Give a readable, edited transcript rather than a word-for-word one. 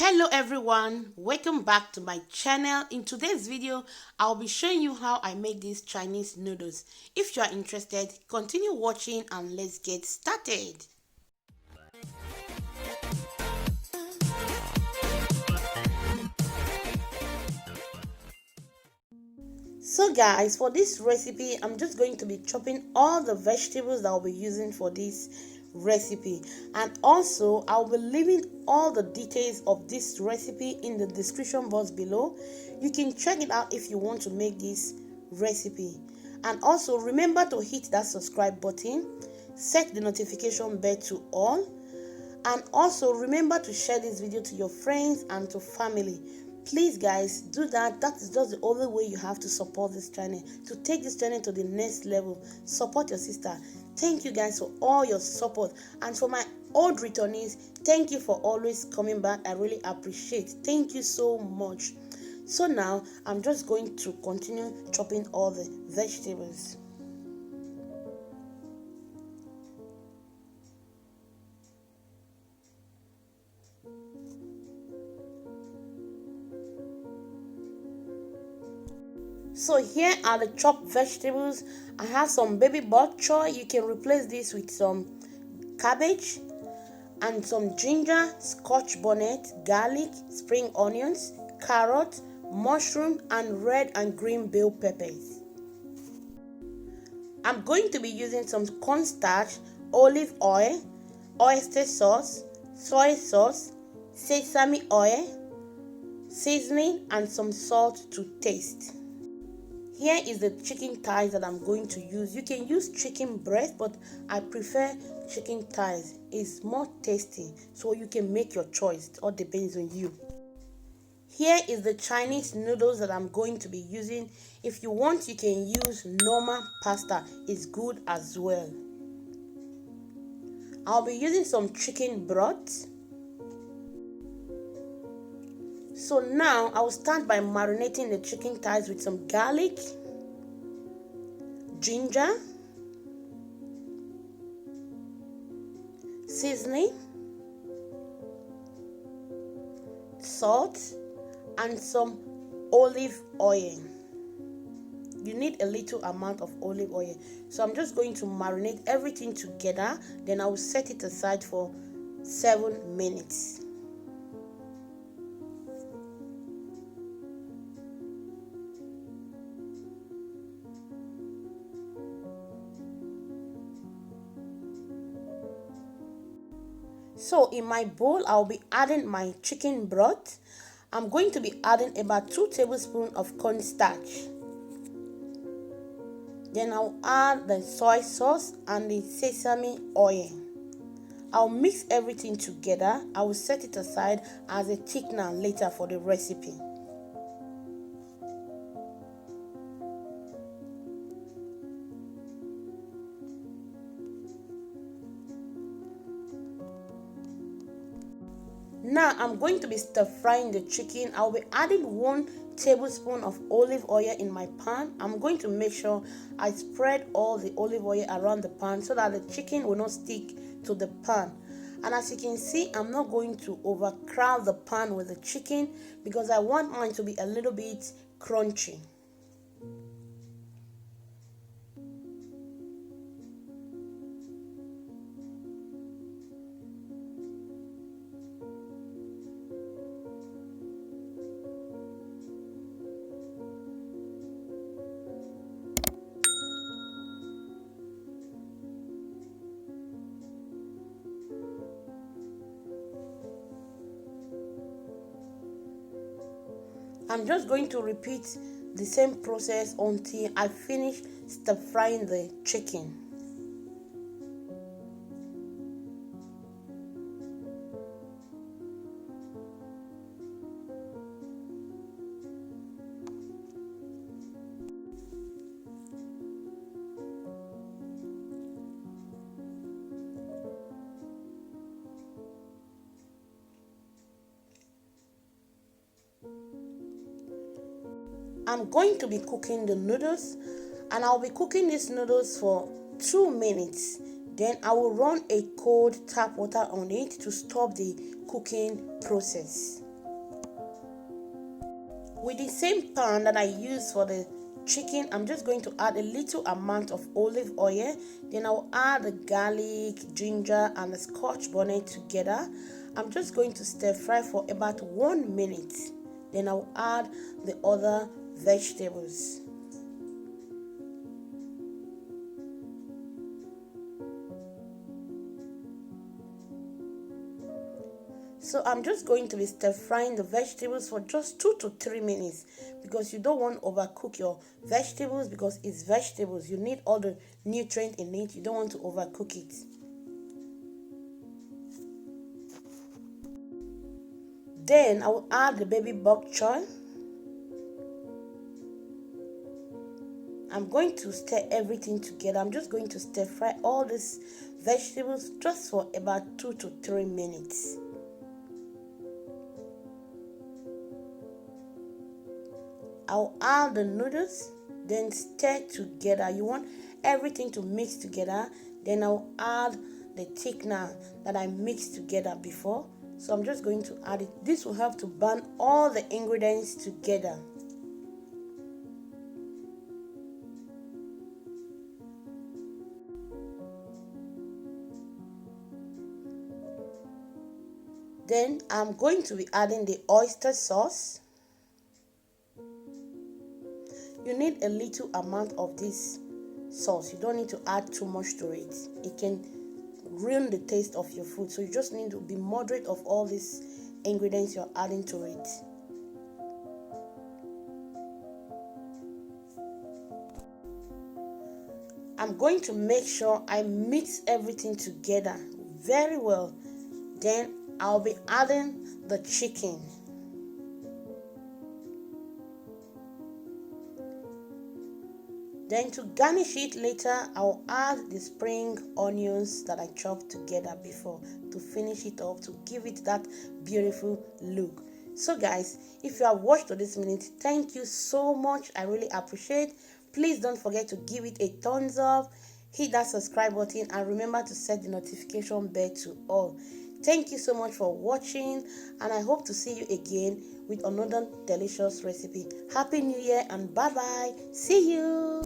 Hello everyone, welcome back to my channel. In today's video I'll be showing you how I make these Chinese noodles. If you are interested, continue watching and let's get started. So guys, for this recipe I'm just going to be chopping all the vegetables that I'll be using for this recipe, and also I'll be leaving all the details of this recipe in the description box below. You can check it out if you want to make this recipe, and also remember to hit that subscribe button, set the notification bell to all, and also remember to share this video to your friends and to family. Please guys, do that. That is just the only way you have to support this channel, to take this channel to the next level. Support your sister. Thank you guys for all your support, and for my old returnees, thank you for always coming back. I really appreciate. Thank you so much. So now I'm just going to continue chopping all the vegetables. So here are the chopped vegetables. I have some baby bok choy. You can replace this with some cabbage and some ginger, scotch bonnet, garlic, spring onions, carrot, mushroom, and red and green bell peppers. I'm going to be using some cornstarch, olive oil, oyster sauce, soy sauce, sesame oil, seasoning, and some salt to taste. Here is the chicken thighs that I'm going to use. You can use chicken breast, but I prefer chicken thighs. It's more tasty, so you can make your choice. It all depends on you. Here is the Chinese noodles that I'm going to be using. If you want, you can use normal pasta. It's good as well. I'll be using some chicken broth. So now I will start by marinating the chicken thighs with some garlic, ginger, seasoning, salt, and some olive oil. You need a little amount of olive oil. So I'm just going to marinate everything together. Then I will set it aside for 7 minutes. So in my bowl, I'll be adding my chicken broth. I'm going to be adding about 2 tablespoons of cornstarch. Then I'll add the soy sauce and the sesame oil. I'll mix everything together. I will set it aside as a thickener later for the recipe. Now I'm going to be stir frying the chicken. I'll be adding 1 tablespoon of olive oil in my pan. I'm going to make sure I spread all the olive oil around the pan so that the chicken will not stick to the pan. And as you can see, I'm not going to overcrowd the pan with the chicken because I want mine to be a little bit crunchy. I'm just going to repeat the same process until I finish stir frying the chicken. I'm going to be cooking the noodles, and I'll be cooking these noodles for 2 minutes. Then I will run a cold tap water on it to stop the cooking process. With the same pan that I use for the chicken, I'm just going to add a little amount of olive oil. Then I'll add the garlic, ginger, and the scotch bonnet together. I'm just going to stir fry for about 1 minute. Then I'll add the other vegetables. So I'm just going to be stir frying the vegetables for just 2 to 3 minutes, because you don't want to overcook your vegetables, because it's vegetables. You need all the nutrient in it. You don't want to overcook it. Then I will add the baby bok choy. I'm going to stir everything together. I'm just going to stir fry all these vegetables just for about 2 to 3 minutes. I'll add the noodles, then stir together. You want everything to mix together. Then I'll add the thickener that I mixed together before. So I'm just going to add it. This will help to burn all the ingredients together. Then I'm going to be adding the oyster sauce. You need a little amount of this sauce. You don't need to add too much to it. It can ruin the taste of your food. So you just need to be moderate of all these ingredients you're adding to it. I'm going to make sure I mix everything together very well. Then I'll be adding the chicken. Then to garnish it later, I'll add the spring onions that I chopped together before to finish it off, to give it that beautiful look. So guys, if you have watched to this minute, thank you so much. I really appreciate. Please don't forget to give it a thumbs up, hit that subscribe button, and remember to set the notification bell to all. Thank you so much for watching, and I hope to see you again with another delicious recipe. Happy New Year and bye bye. See you.